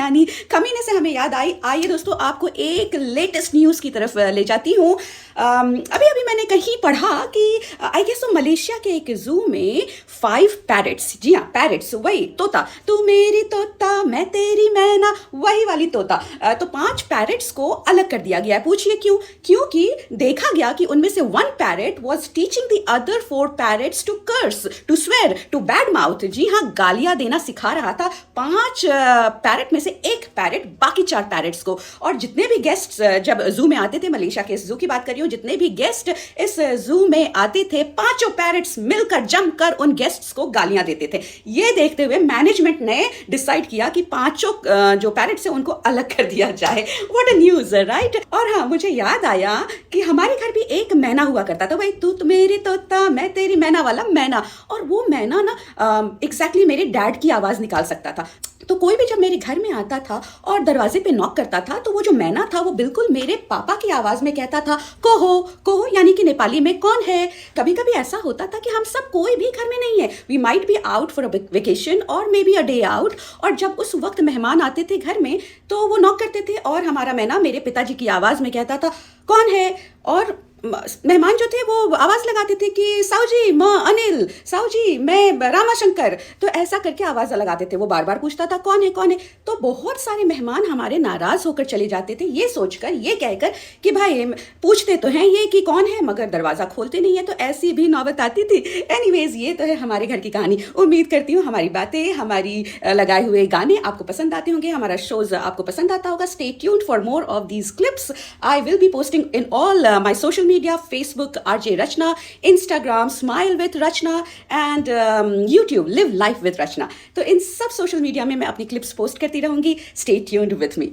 यानी कमीने से हमें याद आई। आइए दोस्तों, आपको एक लेटेस्ट न्यूज़ की तरफ ले जाती हूँ। अभी अभी मैंने कहीं पढ़ा कि आई गेस मलेशिया के एक जू में 5 पैरट्स, जी हाँ पैरट्स, वही तोता, तू मेरी तोता मैं तेरी मैना, वही वाली तोता, तो 5 पैरट्स को अलग कर दिया गया है। पूछिए क्यों? क्योंकि देखा गया कि उनमें से 1 parrot was teaching the other 4 parrots to curse, to swear, to bad mouth. जी हाँ, गालियां देना सिखा रहा था 5 पैरट में से एक पैरट बाकी 4 पैरट्स को। और जितने भी गेस्ट जब जू में आते थे, मलेशिया के इस जू की बात कर रही हूँ, जितने भी गेस्ट इस जू में आते थे, 5 पैरट्स मिलकर जमकर उन गेस्ट्स को गालियां देते थे। ये देखते हुए मैनेजमेंट ने डिसाइड किया कि 5 जो पैरट्स हैं उनको अलग कर दिया जाए। What a news, right? और हाँ, मुझे याद आया कि हमारे घर भी एक मैना हुआ करता था, भाई तू मेरी तोता मैं तेरी मैना वाला मैना। और वो मैना ना एग्जैक्टली मेरे डैड की आवाज़ निकाल सकता था। तो कोई भी जब मेरे घर में आता था और दरवाजे पे नॉक करता था, तो वो जो मैना था वो बिल्कुल मेरे पापा की आवाज़ में कहता था, कोहो कोहो, यानी कि नेपाली में कौन है। कभी कभी ऐसा होता था कि हम सब कोई भी घर में नहीं है, we might be out for a vacation और maybe a day out, और जब उस वक्त मेहमान आते थे घर में तो वो नॉक करते थे और हमारा मैना मेरे पिताजी की आवाज़ में कहता था कौन है। और मेहमान जो थे वो आवाज़ लगाते थे कि साहू जी मैं अनिल, साहू जी मैं रामाशंकर, तो ऐसा करके आवाज़ लगाते थे। वो बार बार पूछता था कौन है कौन है। तो बहुत सारे मेहमान हमारे नाराज़ होकर चले जाते थे, ये सोचकर, ये कहकर कि भाई पूछते तो हैं ये कि कौन है, मगर दरवाज़ा खोलते नहीं है। तो ऐसी भी नौबत आती थी। एनीवेज, ये तो है हमारे घर की कहानी। उम्मीद करती हूँ हमारी बातें, हमारी लगाए हुए गाने आपको पसंद आते होंगे, हमारा शोज आपको पसंद आता होगा। Stay tuned for more of these clips. I will be posting in all my social media, Facebook RJ Rachna, Instagram Smile with Rachna and YouTube Live Life with Rachna। तो इन सब सोशल मीडिया में मैं अपनी clips post करती रहूंगी। Stay tuned with me।